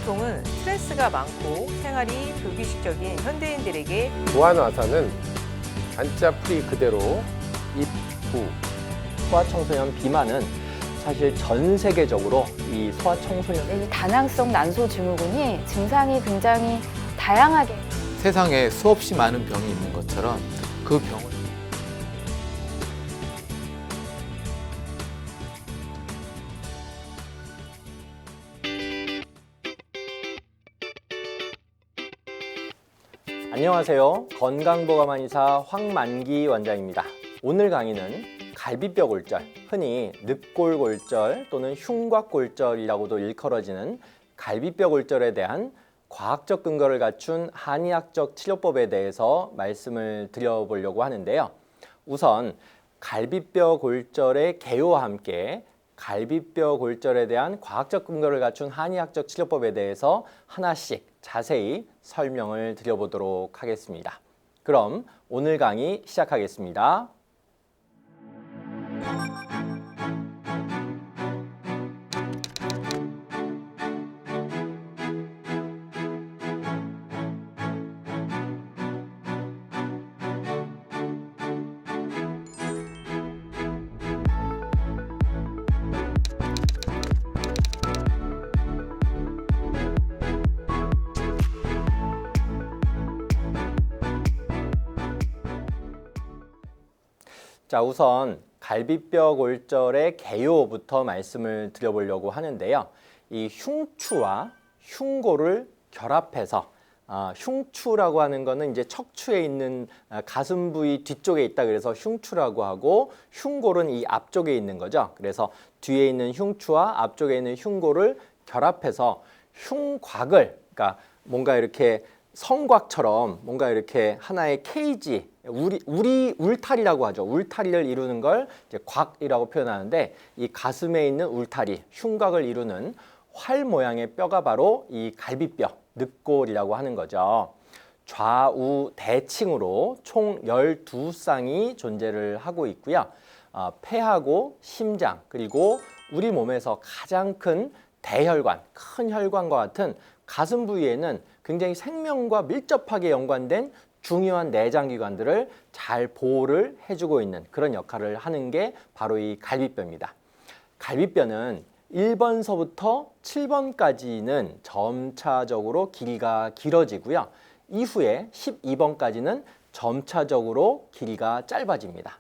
소통은 스트레스가 많고 생활이 불규칙적인 현대인들에게 무한화사는 한자풀이 그대로 입구. 소아청소년 비만은 사실 전 세계적으로 이 소아청소년 이 다낭성 난소 증후군이 증상이 굉장히 다양하게 세상에 수없이 많은 병이 있는 것처럼 그 병을 안녕하세요. 건강보감한의사 황만기 원장입니다. 오늘 강의는 갈비뼈골절, 흔히 늑골골절 또는 흉곽골절이라고도 일컬어지는 갈비뼈골절에 대한 과학적 근거를 갖춘 한의학적 치료법에 대해서 말씀을 드려보려고 하는데요. 우선 갈비뼈골절의 개요와 함께 갈비뼈골절에 대한 과학적 근거를 갖춘 한의학적 치료법에 대해서 하나씩 자세히 설명을 드려보도록 하겠습니다. 그럼 오늘 강의 시작하겠습니다. 자, 우선 갈비뼈 골절의 개요부터 말씀을 드려보려고 하는데요. 이 흉추와 흉골을 결합해서 흉추라고 하는 거는 이제 척추에 있는 가슴 부위 뒤쪽에 있다 그래서 흉추라고 하고, 흉골은 이 앞쪽에 있는 거죠. 그래서 뒤에 있는 흉추와 앞쪽에 있는 흉골을 결합해서 흉곽을, 그러니까 뭔가 이렇게 성곽처럼 뭔가 이렇게 하나의 케이지, 울타리라고 하죠. 울타리를 이루는 걸 이제 곽이라고 표현하는데, 이 가슴에 있는 울타리, 흉곽을 이루는 활 모양의 뼈가 바로 이 갈비뼈, 늑골이라고 하는 거죠. 좌우 대칭으로 총 12쌍이 존재를 하고 있고요. 폐하고 심장, 그리고 우리 몸에서 가장 큰 대혈관, 큰 혈관과 같은 가슴 부위에는 굉장히 생명과 밀접하게 연관된 중요한 내장기관들을 잘 보호를 해주고 있는 그런 역할을 하는 게 바로 이 갈비뼈입니다. 갈비뼈는 1번서부터 7번까지는 점차적으로 길이가 길어지고요. 이후에 12번까지는 점차적으로 길이가 짧아집니다.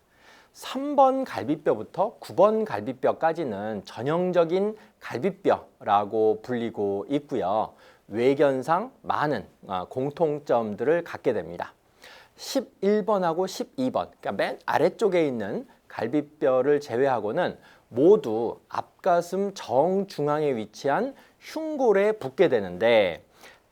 3번 갈비뼈부터 9번 갈비뼈까지는 전형적인 갈비뼈라고 불리고 있고요. 외견상 많은 공통점들을 갖게 됩니다. 11번하고 12번, 그러니까 맨 아래쪽에 있는 갈비뼈를 제외하고는 모두 앞가슴 정중앙에 위치한 흉골에 붙게 되는데,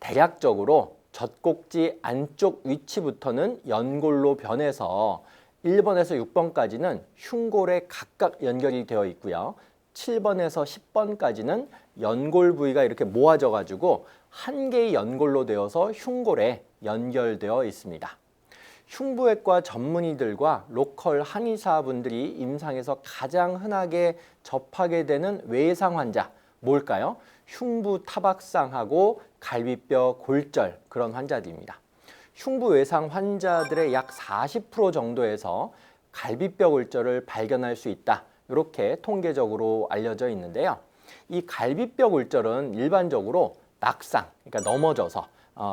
대략적으로 젖꼭지 안쪽 위치부터는 연골로 변해서 1번에서 6번까지는 흉골에 각각 연결이 되어 있고요. 7번에서 10번까지는 연골 부위가 이렇게 모아져 가지고 한 개의 연골로 되어서 흉골에 연결되어 있습니다. 흉부외과 전문의들과 로컬 한의사분들이 임상에서 가장 흔하게 접하게 되는 외상 환자, 뭘까요? 흉부 타박상하고 갈비뼈 골절, 그런 환자들입니다. 흉부 외상 환자들의 약 40% 정도에서 갈비뼈 골절을 발견할 수 있다, 이렇게 통계적으로 알려져 있는데요. 이 갈비뼈 골절은 일반적으로 낙상, 그러니까 넘어져서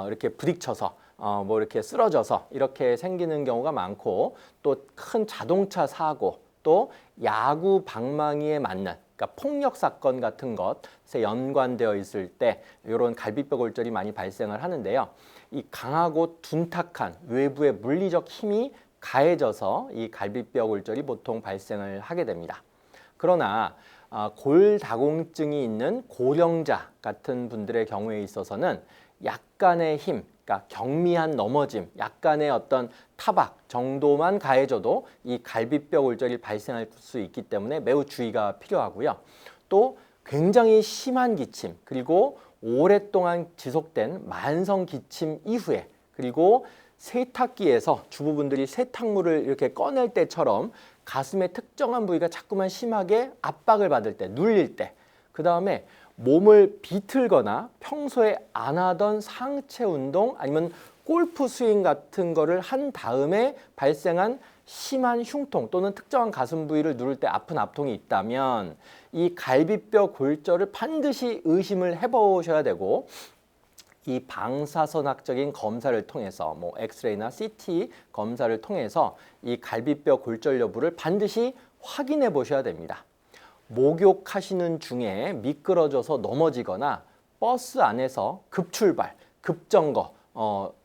이렇게 부딪혀서 뭐 이렇게 쓰러져서 이렇게 생기는 경우가 많고, 또 큰 자동차 사고, 또 야구 방망이에 맞는, 그러니까 폭력 사건 같은 것에 연관되어 있을 때 이런 갈비뼈 골절이 많이 발생을 하는데요. 이 강하고 둔탁한 외부의 물리적 힘이 가해져서 이 갈비뼈 골절이 보통 발생을 하게 됩니다. 그러나 골다공증이 있는 고령자 같은 분들의 경우에 있어서는 약간의 힘, 그러니까 경미한 넘어짐, 약간의 어떤 타박 정도만 가해져도 이 갈비뼈 골절이 발생할 수 있기 때문에 매우 주의가 필요하고요. 또 굉장히 심한 기침, 그리고 오랫동안 지속된 만성 기침 이후에, 그리고 세탁기에서 주부분들이 세탁물을 이렇게 꺼낼 때처럼 가슴의 특정한 부위가 자꾸만 심하게 압박을 받을 때, 눌릴 때, 그 다음에 몸을 비틀거나 평소에 안 하던 상체 운동 아니면 골프 스윙 같은 거를 한 다음에 발생한 심한 흉통 또는 특정한 가슴 부위를 누를 때 아픈 압통이 있다면 이 갈비뼈 골절을 반드시 의심을 해보셔야 되고, 이 방사선학적인 검사를 통해서 뭐 엑스레이나 CT 검사를 통해서 이 갈비뼈 골절 여부를 반드시 확인해 보셔야 됩니다. 목욕하시는 중에 미끄러져서 넘어지거나 버스 안에서 급출발, 급정거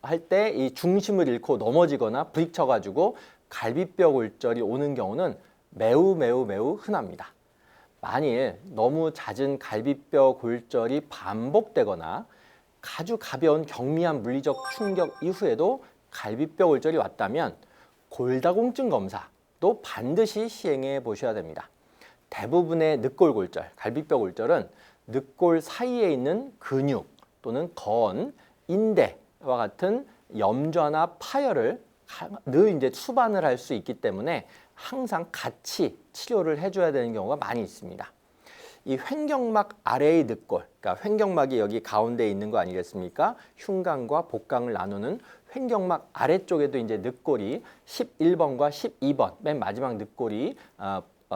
할 때 이 중심을 잃고 넘어지거나 부딪혀 가지고 갈비뼈 골절이 오는 경우는 매우 흔합니다. 만일 너무 잦은 갈비뼈 골절이 반복되거나 아주 가벼운 경미한 물리적 충격 이후에도 갈비뼈 골절이 왔다면 골다공증 검사도 반드시 시행해 보셔야 됩니다. 대부분의 늑골 골절, 갈비뼈 골절은 늑골 사이에 있는 근육 또는 건, 인대와 같은 염좌나 파열을 늘 이제 수반을 할 수 있기 때문에 항상 같이 치료를 해줘야 되는 경우가 많이 있습니다. 이 횡격막 아래의 늑골, 그러니까 횡격막이 여기 가운데 있는 거 아니겠습니까? 흉곽과 복강을 나누는 횡격막 아래쪽에도 이제 늑골이 11번과 12번, 맨 마지막 늑골이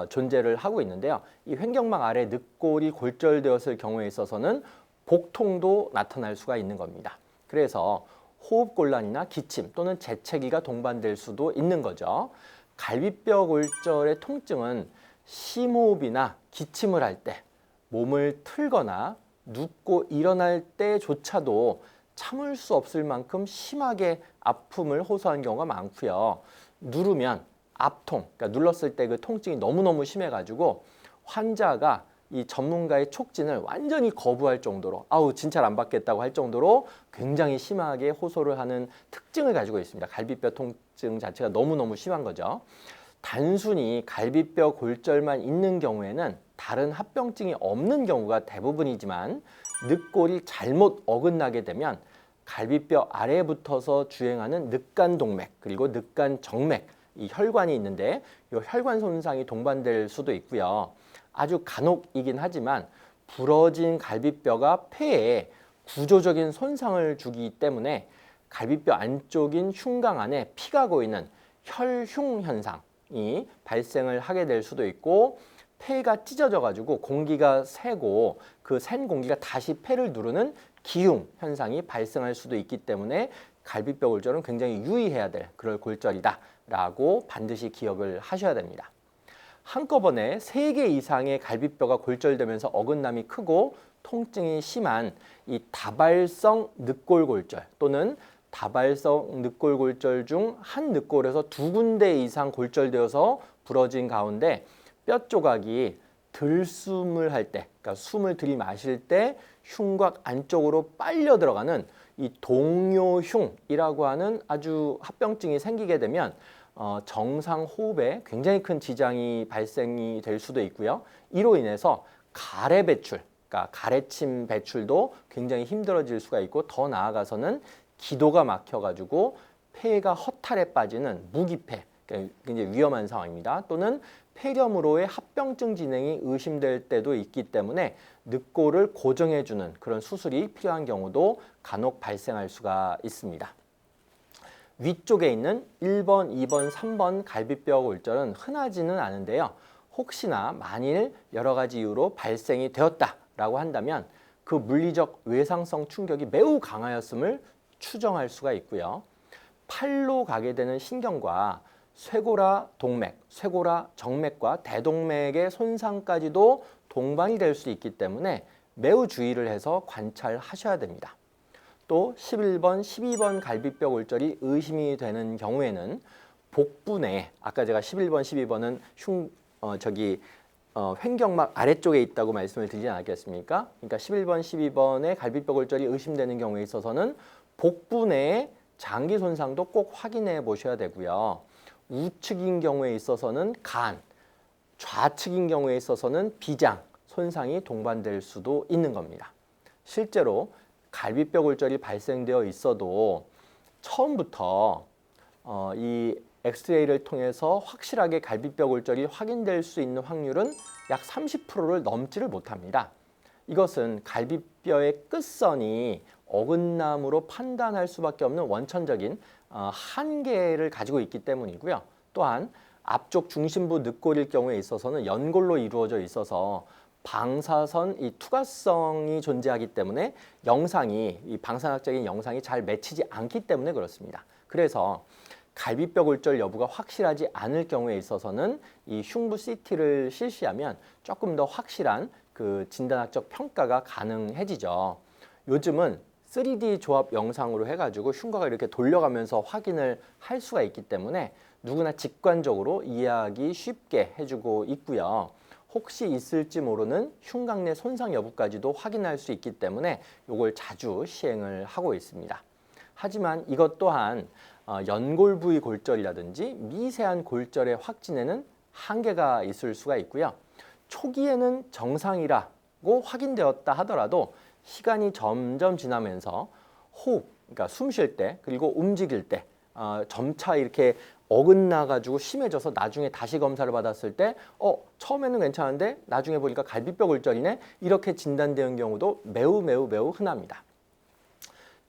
존재를 하고 있는데요. 이 횡격막 아래 늑골이 골절되었을 경우에 있어서는 복통도 나타날 수가 있는 겁니다. 그래서 호흡곤란이나 기침 또는 재채기가 동반될 수도 있는 거죠. 갈비뼈 골절의 통증은 심호흡이나 기침을 할 때, 몸을 틀거나 눕고 일어날 때조차도 참을 수 없을 만큼 심하게 아픔을 호소한 경우가 많고요. 누르면 압통, 그러니까 눌렀을 때 그 통증이 너무너무 심해가지고 환자가 이 전문가의 촉진을 완전히 거부할 정도로 아우 진찰 안 받겠다고 할 정도로 굉장히 심하게 호소를 하는 특징을 가지고 있습니다. 갈비뼈 통증 자체가 너무너무 심한 거죠. 단순히 갈비뼈 골절만 있는 경우에는 다른 합병증이 없는 경우가 대부분이지만 늑골이 잘못 어긋나게 되면 갈비뼈 아래에 붙어서 주행하는 늑간동맥 그리고 늑간정맥, 이 혈관이 있는데 이 혈관 손상이 동반될 수도 있고요. 아주 간혹이긴 하지만 부러진 갈비뼈가 폐에 구조적인 손상을 주기 때문에 갈비뼈 안쪽인 흉곽 안에 피가 고이는 혈흉 현상이 발생을 하게 될 수도 있고, 폐가 찢어져 가지고 공기가 새고 그 샌 공기가 다시 폐를 누르는 기흉 현상이 발생할 수도 있기 때문에 갈비뼈 골절은 굉장히 유의해야 될 그럴 골절이다라고 반드시 기억을 하셔야 됩니다. 한꺼번에 3개 이상의 갈비뼈가 골절되면서 어긋남이 크고 통증이 심한 이 다발성 늑골 골절 또는 다발성 늑골 골절 중 한 늑골에서 2군데 이상 골절되어서 부러진 가운데 뼈 조각이 들숨을 할 때, 그러니까 숨을 들이마실 때 흉곽 안쪽으로 빨려 들어가는 이 동요흉이라고 하는 아주 합병증이 생기게 되면 정상 호흡에 굉장히 큰 지장이 발생이 될 수도 있고요. 이로 인해서 가래 배출, 그러니까 가래침 배출도 굉장히 힘들어질 수가 있고, 더 나아가서는 기도가 막혀가지고 폐가 허탈에 빠지는 무기폐, 그러니까 굉장히 위험한 상황입니다. 또는 폐렴으로의 합병증 진행이 의심될 때도 있기 때문에 늑골을 고정해주는 그런 수술이 필요한 경우도 간혹 발생할 수가 있습니다. 위쪽에 있는 1번, 2번, 3번 갈비뼈 골절은 흔하지는 않은데요. 혹시나 만일 여러 가지 이유로 발생이 되었다라고 한다면 그 물리적 외상성 충격이 매우 강하였음을 추정할 수가 있고요. 팔로 가게 되는 신경과 쇄골화 동맥, 쇄골화 정맥과 대동맥의 손상까지도 동반이 될 수 있기 때문에 매우 주의를 해서 관찰하셔야 됩니다. 또 11번, 12번 갈비뼈 골절이 의심이 되는 경우에는 복부 내, 아까 제가 11번, 12번은 횡격막 아래쪽에 있다고 말씀을 드리지 않았겠습니까? 그러니까 11번, 12번의 갈비뼈 골절이 의심되는 경우에 있어서는 복부 내의 장기 손상도 꼭 확인해 보셔야 되고요. 우측인 경우에 있어서는 간, 좌측인 경우에 있어서는 비장 손상이 동반될 수도 있는 겁니다. 실제로 갈비뼈 골절이 발생되어 있어도 처음부터 이 엑스레이를 통해서 확실하게 갈비뼈 골절이 확인될 수 있는 확률은 약 30%를 넘지를 못합니다. 이것은 갈비뼈의 끝선이 어긋남으로 판단할 수밖에 없는 원천적인 한계를 가지고 있기 때문이고요. 또한 앞쪽 중심부 늑골일 경우에 있어서는 연골로 이루어져 있어서 방사선 이 투과성이 존재하기 때문에 이 방사학적인 영상이 잘 맺히지 않기 때문에 그렇습니다. 그래서 갈비뼈 골절 여부가 확실하지 않을 경우에 있어서는 이 흉부 CT를 실시하면 조금 더 확실한 그 진단학적 평가가 가능해지죠. 요즘은 3D 조합 영상으로 해가지고 흉곽을 이렇게 돌려가면서 확인을 할 수가 있기 때문에 누구나 직관적으로 이해하기 쉽게 해주고 있고요. 혹시 있을지 모르는 흉곽 내 손상 여부까지도 확인할 수 있기 때문에 이걸 자주 시행을 하고 있습니다. 하지만 이것 또한 연골 부위 골절이라든지 미세한 골절의 확진에는 한계가 있을 수가 있고요. 초기에는 정상이라고 확인되었다 하더라도 시간이 점점 지나면서 호흡, 그러니까 숨 쉴 때 그리고 움직일 때 점차 이렇게 어긋나 가지고 심해져서 나중에 다시 검사를 받았을 때 처음에는 괜찮은데 나중에 보니까 갈비뼈 골절이네 이렇게 진단되는 경우도 매우 흔합니다.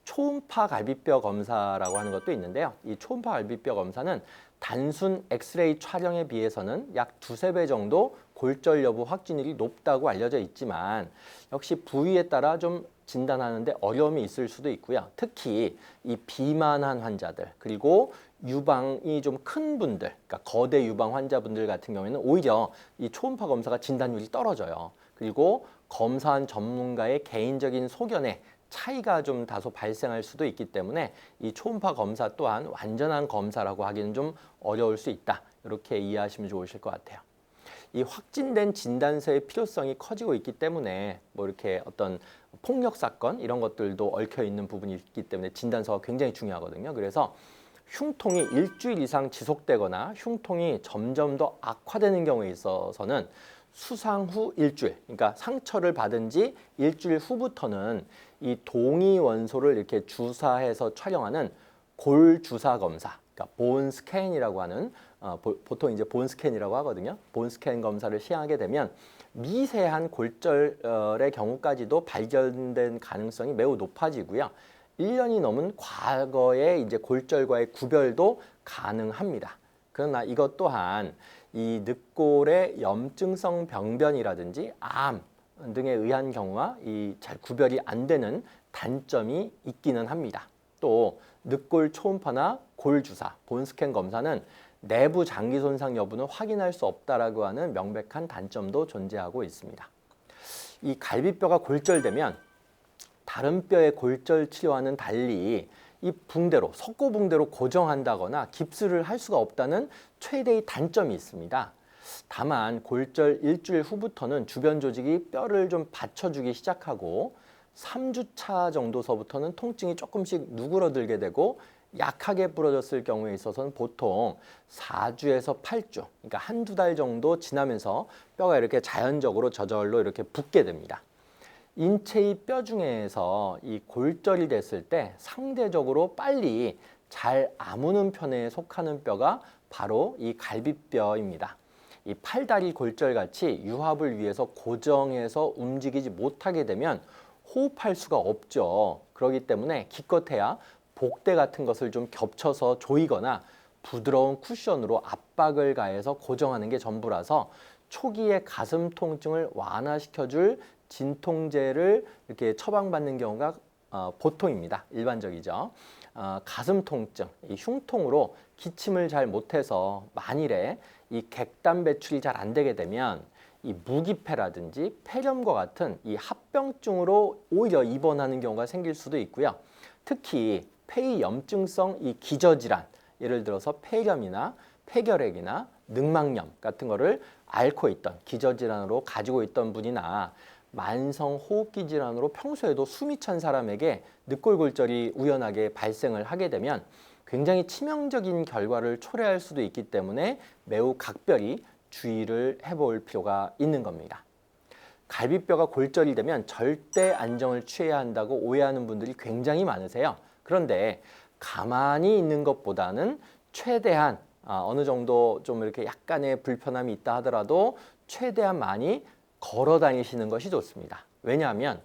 초음파 갈비뼈 검사라고 하는 것도 있는데요. 이 초음파 갈비뼈 검사는 단순 엑스레이 촬영에 비해서는 약 2~3배 정도 골절 여부 확진율이 높다고 알려져 있지만 역시 부위에 따라 좀 진단하는데 어려움이 있을 수도 있고요. 특히 이 비만한 환자들 그리고 유방이 좀 큰 분들, 그러니까 거대 유방 환자분들 같은 경우에는 오히려 이 초음파 검사가 진단율이 떨어져요. 그리고 검사한 전문가의 개인적인 소견에 차이가 좀 다소 발생할 수도 있기 때문에 이 초음파 검사 또한 완전한 검사라고 하기는 좀 어려울 수 있다. 이렇게 이해하시면 좋으실 것 같아요. 이 확진된 진단서의 필요성이 커지고 있기 때문에 뭐 이렇게 어떤 폭력 사건 이런 것들도 얽혀 있는 부분이 있기 때문에 진단서가 굉장히 중요하거든요. 그래서 흉통이 일주일 이상 지속되거나 흉통이 점점 더 악화되는 경우에 있어서는 수상 후 일주일, 그러니까 상처를 받은 지 일주일 후부터는 이 동위 원소를 이렇게 주사해서 촬영하는 골 주사 검사, 그러니까 본 스캔이라고 하는 보통 이제 본 스캔이라고 하거든요. 본 스캔 검사를 시행하게 되면 미세한 골절의 경우까지도 발견된 가능성이 매우 높아지고요. 1년이 넘은 과거의 이제 골절과의 구별도 가능합니다. 그러나 이것 또한 이 늑골의 염증성 병변이라든지 암 등에 의한 경우와 이 잘 구별이 안 되는 단점이 있기는 합니다. 또 늑골 초음파나 골 주사, 본 스캔 검사는 내부 장기 손상 여부는 확인할 수 없다라고 하는 명백한 단점도 존재하고 있습니다. 이 갈비뼈가 골절되면 다른 뼈의 골절 치료와는 달리 이 붕대로, 석고붕대로 고정한다거나 깁스를 할 수가 없다는 최대의 단점이 있습니다. 다만 골절 일주일 후부터는 주변 조직이 뼈를 좀 받쳐주기 시작하고 3주차 정도서부터는 통증이 조금씩 누그러들게 되고 약하게 부러졌을 경우에 있어서는 보통 4주에서 8주, 그러니까 한두 달 정도 지나면서 뼈가 이렇게 자연적으로 저절로 이렇게 붓게 됩니다. 인체의 뼈 중에서 이 골절이 됐을 때 상대적으로 빨리 잘 아무는 편에 속하는 뼈가 바로 이 갈비뼈입니다. 이 팔다리 골절같이 유합을 위해서 고정해서 움직이지 못하게 되면 호흡할 수가 없죠. 그렇기 때문에 기껏해야 복대 같은 것을 좀 겹쳐서 조이거나 부드러운 쿠션으로 압박을 가해서 고정하는 게 전부라서 초기에 가슴 통증을 완화시켜줄 진통제를 이렇게 처방받는 경우가 보통입니다. 일반적이죠. 가슴 통증, 이 흉통으로 기침을 잘 못해서 만일에 이 객단 배출이 잘 안 되게 되면 이 무기폐라든지 폐렴과 같은 이 합병증으로 오히려 입원하는 경우가 생길 수도 있고요. 특히 폐의 염증성 이 기저질환, 예를 들어서 폐렴이나 폐결핵이나 늑막염 같은 거를 앓고 있던 기저질환으로 가지고 있던 분이나 만성 호흡기 질환으로 평소에도 숨이 찬 사람에게 늑골골절이 우연하게 발생을 하게 되면 굉장히 치명적인 결과를 초래할 수도 있기 때문에 매우 각별히 주의를 해볼 필요가 있는 겁니다. 갈비뼈가 골절이 되면 절대 안정을 취해야 한다고 오해하는 분들이 굉장히 많으세요. 그런데 가만히 있는 것보다는 최대한 어느 정도 좀 이렇게 약간의 불편함이 있다 하더라도 최대한 많이 걸어 다니시는 것이 좋습니다. 왜냐하면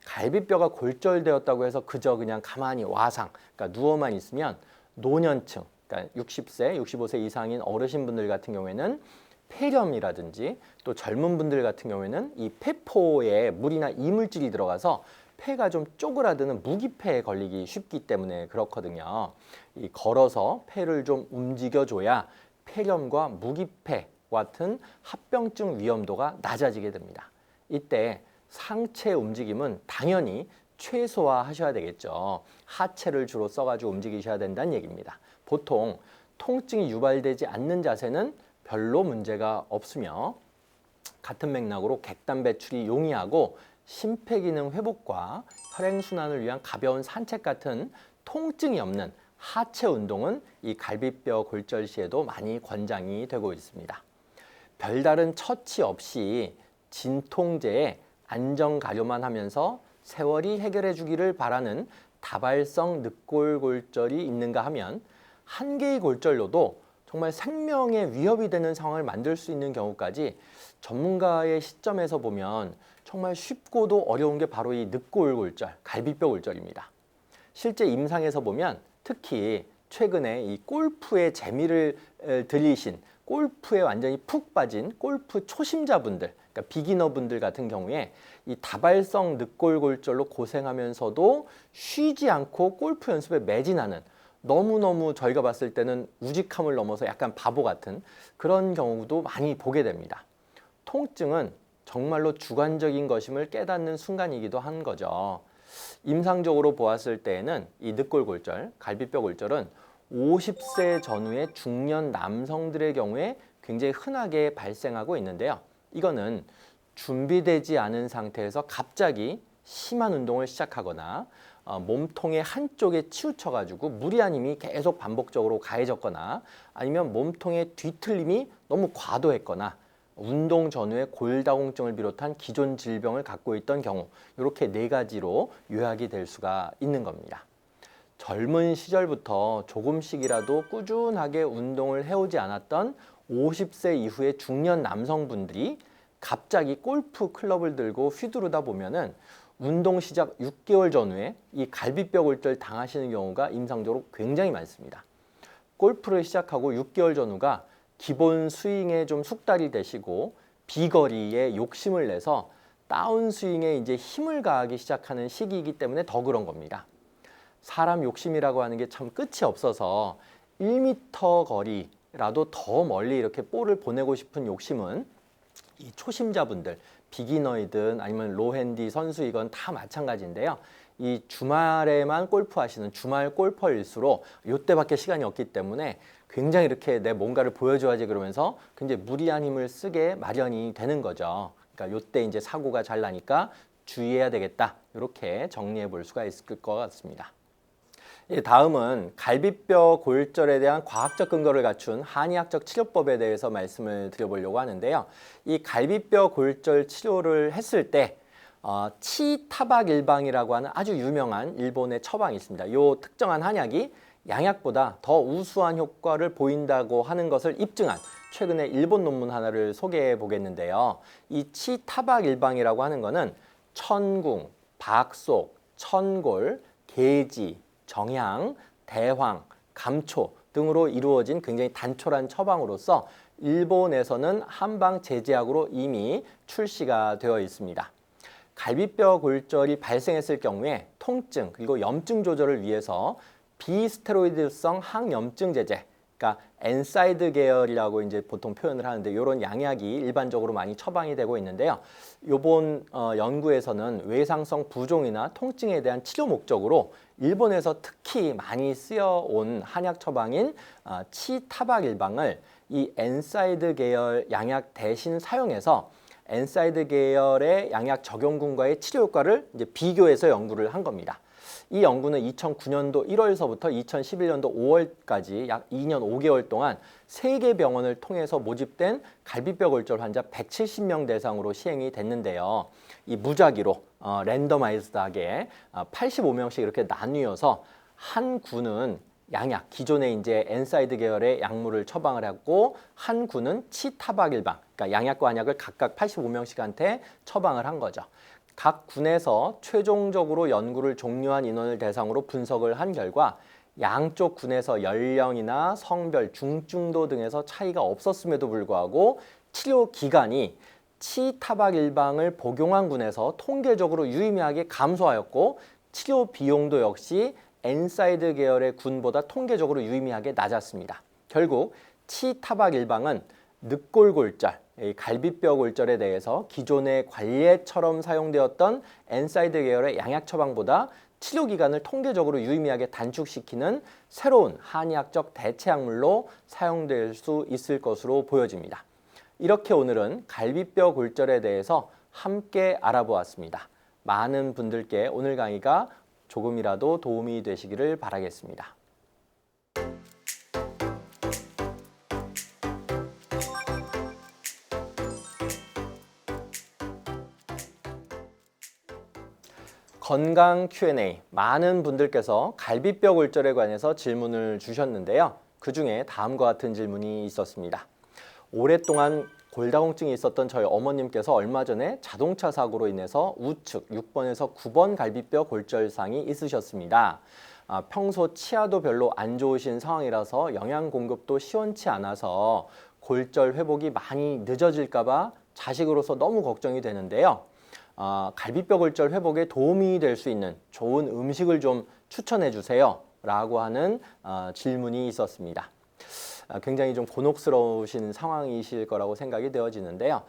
갈비뼈가 골절되었다고 해서 그저 그냥 가만히 와상, 그러니까 누워만 있으면 노년층, 그러니까 60세, 65세 이상인 어르신분들 같은 경우에는 폐렴이라든지 또 젊은 분들 같은 경우에는 이 폐포에 물이나 이물질이 들어가서 폐가 좀 쪼그라드는 무기폐에 걸리기 쉽기 때문에 그렇거든요. 이 걸어서 폐를 좀 움직여줘야 폐렴과 무기폐 같은 합병증 위험도가 낮아지게 됩니다. 이때 상체 움직임은 당연히 최소화하셔야 되겠죠. 하체를 주로 써가지고 움직이셔야 된다는 얘기입니다. 보통 통증이 유발되지 않는 자세는 별로 문제가 없으며 같은 맥락으로 객단 배출이 용이하고 심폐기능 회복과 혈행순환을 위한 가벼운 산책 같은 통증이 없는 하체 운동은 이 갈비뼈 골절 시에도 많이 권장이 되고 있습니다. 별다른 처치 없이 진통제에 안정 가료만 하면서 세월이 해결해 주기를 바라는 다발성 늑골골절이 있는가 하면 한 개의 골절로도 정말 생명에 위협이 되는 상황을 만들 수 있는 경우까지 전문가의 시점에서 보면 정말 쉽고도 어려운 게 바로 이 늑골골절, 갈비뼈 골절입니다. 실제 임상에서 보면 특히 최근에 이 골프의 재미를 들리신 골프에 완전히 푹 빠진 골프 초심자분들, 그러니까 비기너분들 같은 경우에 이 다발성 늑골골절로 고생하면서도 쉬지 않고 골프 연습에 매진하는 너무너무 저희가 봤을 때는 우직함을 넘어서 약간 바보 같은 그런 경우도 많이 보게 됩니다. 통증은 정말로 주관적인 것임을 깨닫는 순간이기도 한 거죠. 임상적으로 보았을 때에는 이 늑골골절, 갈비뼈 골절은 50세 전후의 중년 남성들의 경우에 굉장히 흔하게 발생하고 있는데요. 이거는 준비되지 않은 상태에서 갑자기 심한 운동을 시작하거나 몸통의 한쪽에 치우쳐가지고 무리한 힘이 계속 반복적으로 가해졌거나 아니면 몸통의 뒤틀림이 너무 과도했거나 운동 전후에 골다공증을 비롯한 기존 질병을 갖고 있던 경우 이렇게 네 가지로 요약이 될 수가 있는 겁니다. 젊은 시절부터 조금씩이라도 꾸준하게 운동을 해오지 않았던 50세 이후의 중년 남성분들이 갑자기 골프 클럽을 들고 휘두르다 보면은 운동 시작 6개월 전후에 이 갈비뼈 골절 당하시는 경우가 임상적으로 굉장히 많습니다. 골프를 시작하고 6개월 전후가 기본 스윙에 좀 숙달이 되시고 비거리에 욕심을 내서 다운 스윙에 이제 힘을 가하기 시작하는 시기이기 때문에 더 그런 겁니다. 사람 욕심이라고 하는 게 참 끝이 없어서 1m 거리라도 더 멀리 이렇게 볼을 보내고 싶은 욕심은 이 초심자분들, 비기너이든 아니면 로핸디 선수이건 다 마찬가지인데요. 이 주말에만 골프 하시는 주말 골퍼일수록 이때밖에 시간이 없기 때문에 굉장히 이렇게 내 뭔가를 보여줘야지 그러면서 굉장히 무리한 힘을 쓰게 마련이 되는 거죠. 그러니까 이때 이제 사고가 잘 나니까 주의해야 되겠다. 이렇게 정리해 볼 수가 있을 것 같습니다. 다음은 갈비뼈 골절에 대한 과학적 근거를 갖춘 한의학적 치료법에 대해서 말씀을 드려보려고 하는데요. 이 갈비뼈 골절 치료를 했을 때 치타박일방이라고 하는 아주 유명한 일본의 처방이 있습니다. 이 특정한 한약이 양약보다 더 우수한 효과를 보인다고 하는 것을 입증한 최근에 일본 논문 하나를 소개해 보겠는데요. 이 치타박일방이라고 하는 것은 천궁, 박속, 천골, 계지, 정향, 대황, 감초 등으로 이루어진 굉장히 단촐한 처방으로서 일본에서는 한방 제제약으로 이미 출시가 되어 있습니다. 갈비뼈 골절이 발생했을 경우에 통증 그리고 염증 조절을 위해서 비스테로이드성 항염증 제제, 그러니까 엔사이드 계열이라고 이제 보통 표현을 하는데 이런 양약이 일반적으로 많이 처방이 되고 있는데요. 이번 연구에서는 외상성 부종이나 통증에 대한 치료 목적으로 일본에서 특히 많이 쓰여온 한약 처방인 치타박일방을 이 엔사이드 계열 양약 대신 사용해서 엔사이드 계열의 양약 적용군과의 치료 효과를 이제 비교해서 연구를 한 겁니다. 이 연구는 2009년도 1월서부터 2011년도 5월까지 약 2년 5개월 동안 3개 병원을 통해서 모집된 갈비뼈 골절 환자 170명 대상으로 시행이 됐는데요. 이 무작위로 랜더마이즈드하게 85명씩 이렇게 나뉘어서 한 군은 양약, 기존에 이제 엔사이드 계열의 약물을 처방을 했고 한 군은 치타박일방, 그러니까 양약과 한약을 각각 85명씩한테 처방을 한 거죠. 각 군에서 최종적으로 연구를 종료한 인원을 대상으로 분석을 한 결과 양쪽 군에서 연령이나 성별, 중증도 등에서 차이가 없었음에도 불구하고 치료 기간이 치타박 일방을 복용한 군에서 통계적으로 유의미하게 감소하였고 치료 비용도 역시 엔사이드 계열의 군보다 통계적으로 유의미하게 낮았습니다. 결국 치타박 일방은 늑골골절, 갈비뼈 골절에 대해서 기존의 관례처럼 사용되었던 엔사이드 계열의 양약 처방보다 치료 기간을 통계적으로 유의미하게 단축시키는 새로운 한의학적 대체약물로 사용될 수 있을 것으로 보여집니다. 이렇게 오늘은 갈비뼈 골절에 대해서 함께 알아보았습니다. 많은 분들께 오늘 강의가 조금이라도 도움이 되시기를 바라겠습니다. 건강 Q&A, 많은 분들께서 갈비뼈 골절에 관해서 질문을 주셨는데요. 그중에 다음과 같은 질문이 있었습니다. 오랫동안 골다공증이 있었던 저희 어머님께서 얼마 전에 자동차 사고로 인해서 우측 6번에서 9번 갈비뼈 골절상이 있으셨습니다. 평소 치아도 별로 안 좋으신 상황이라서 영양 공급도 시원치 않아서 골절 회복이 많이 늦어질까 봐 자식으로서 너무 걱정이 되는데요. 갈비뼈 골절 회복에 도움이 될 수 있는 좋은 음식을 좀 추천해 주세요 라고 하는 질문이 있었습니다. 굉장히 좀 곤혹스러우신 상황이실 거라고 생각이 되어지는데요.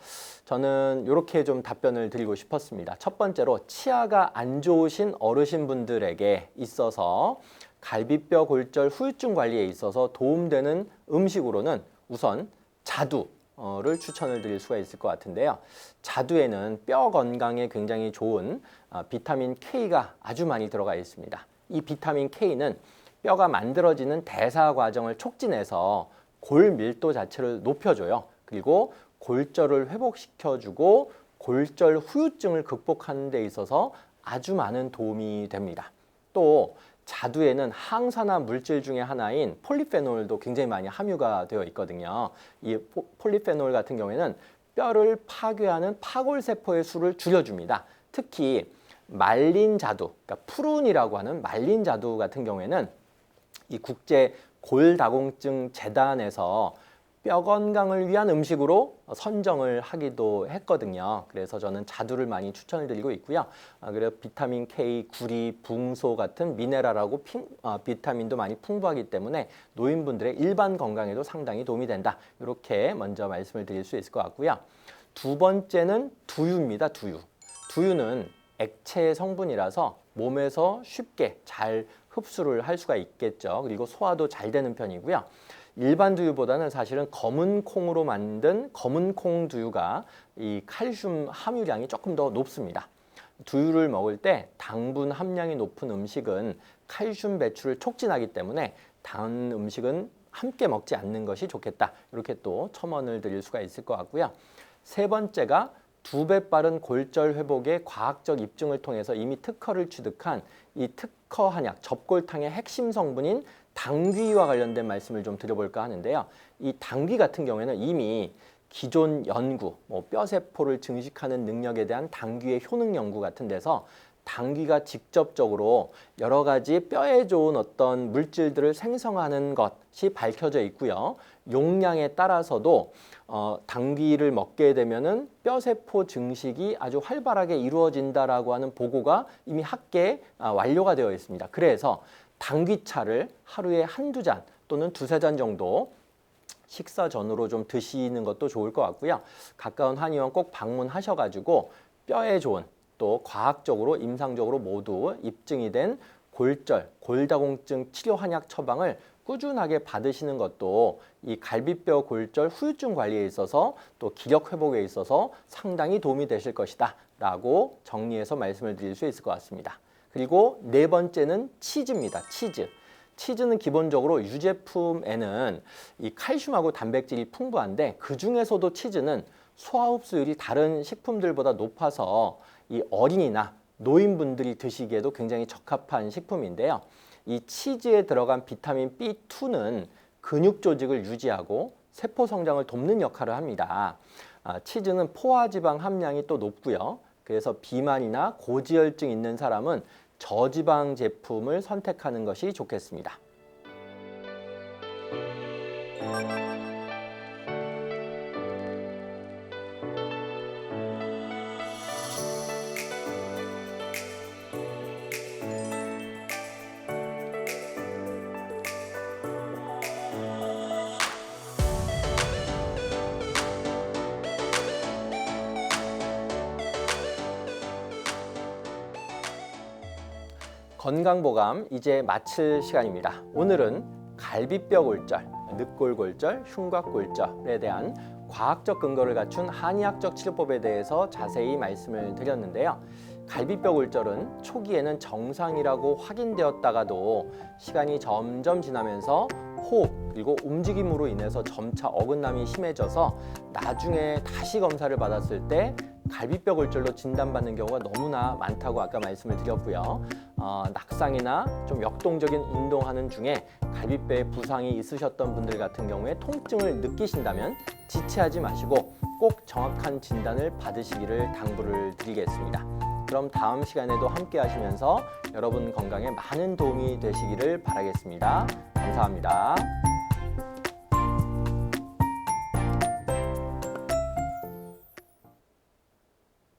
저는 이렇게 좀 답변을 드리고 싶었습니다. 첫 번째로 치아가 안 좋으신 어르신분들에게 있어서 갈비뼈 골절 후유증 관리에 있어서 도움되는 음식으로는 우선 자두를 추천을 드릴 수가 있을 것 같은데요. 자두에는 뼈 건강에 굉장히 좋은 비타민 K가 아주 많이 들어가 있습니다. 이 비타민 K는 뼈가 만들어지는 대사 과정을 촉진해서 골 밀도 자체를 높여줘요. 그리고 골절을 회복시켜주고 골절 후유증을 극복하는 데 있어서 아주 많은 도움이 됩니다. 또 자두에는 항산화 물질 중에 하나인 폴리페놀도 굉장히 많이 함유가 되어 있거든요. 이 폴리페놀 같은 경우에는 뼈를 파괴하는 파골세포의 수를 줄여줍니다. 특히 말린 자두, 그러니까 푸른이라고 하는 말린 자두 같은 경우에는 이 국제 골다공증 재단에서 뼈 건강을 위한 음식으로 선정을 하기도 했거든요. 그래서 저는 자두를 많이 추천을 드리고 있고요. 그리고 비타민 K, 구리, 붕소 같은 미네랄하고 비타민도 많이 풍부하기 때문에 노인분들의 일반 건강에도 상당히 도움이 된다. 이렇게 먼저 말씀을 드릴 수 있을 것 같고요. 두 번째는 두유입니다. 두유는 액체 성분이라서 몸에서 쉽게 잘 흡수를 할 수가 있겠죠. 그리고 소화도 잘 되는 편이고요. 일반 두유보다는 사실은 검은 콩으로 만든 검은 콩 두유가 이 칼슘 함유량이 조금 더 높습니다. 두유를 먹을 때 당분 함량이 높은 음식은 칼슘 배출을 촉진하기 때문에 단 음식은 함께 먹지 않는 것이 좋겠다. 이렇게 또 첨언을 드릴 수가 있을 것 같고요. 세 번째가 2배 빠른 골절 회복의 과학적 입증을 통해서 이미 특허를 취득한 이 특허 한약 접골탕의 핵심 성분인 당귀와 관련된 말씀을 좀 드려볼까 하는데요. 이 당귀 같은 경우에는 이미 기존 연구, 뼈세포를 증식하는 능력에 대한 당귀의 효능 연구 같은 데서 당귀가 직접적으로 여러 가지 뼈에 좋은 어떤 물질들을 생성하는 것이 밝혀져 있고요. 용량에 따라서도 당귀를 먹게 되면은 뼈세포 증식이 아주 활발하게 이루어진다라고 하는 보고가 이미 학계에 완료가 되어 있습니다. 그래서 당귀차를 하루에 한두 잔 또는 두세 잔 정도 식사 전후로 좀 드시는 것도 좋을 것 같고요. 가까운 한의원 꼭 방문하셔가지고 뼈에 좋은 또 과학적으로 임상적으로 모두 입증이 된 골절, 골다공증 치료 한약 처방을 꾸준하게 받으시는 것도 이 갈비뼈 골절 후유증 관리에 있어서 또 기력 회복에 있어서 상당히 도움이 되실 것이다 라고 정리해서 말씀을 드릴 수 있을 것 같습니다. 그리고 네 번째는 치즈입니다. 치즈는 기본적으로 유제품에는 이 칼슘하고 단백질이 풍부한데 그 중에서도 치즈는 소화 흡수율이 다른 식품들보다 높아서 이 어린이나 노인분들이 드시기에도 굉장히 적합한 식품인데요. 이 치즈에 들어간 비타민 B2는 근육 조직을 유지하고 세포 성장을 돕는 역할을 합니다. 치즈는 포화지방 함량이 또 높고요. 그래서 비만이나 고지혈증 있는 사람은 저지방 제품을 선택하는 것이 좋겠습니다. 건강보감 이제 마칠 시간입니다. 오늘은 갈비뼈 골절, 늑골골절, 흉곽골절에 대한 과학적 근거를 갖춘 한의학적 치료법에 대해서 자세히 말씀을 드렸는데요. 갈비뼈 골절은 초기에는 정상이라고 확인되었다가도 시간이 점점 지나면서 호흡 그리고 움직임으로 인해서 점차 어긋남이 심해져서 나중에 다시 검사를 받았을 때 갈비뼈 골절로 진단받는 경우가 너무나 많다고 아까 말씀을 드렸고요. 낙상이나 좀 역동적인 운동하는 중에 갈비뼈에 부상이 있으셨던 분들 같은 경우에 통증을 느끼신다면 지체하지 마시고 꼭 정확한 진단을 받으시기를 당부를 드리겠습니다. 그럼 다음 시간에도 함께 하시면서 여러분 건강에 많은 도움이 되시기를 바라겠습니다. 감사합니다.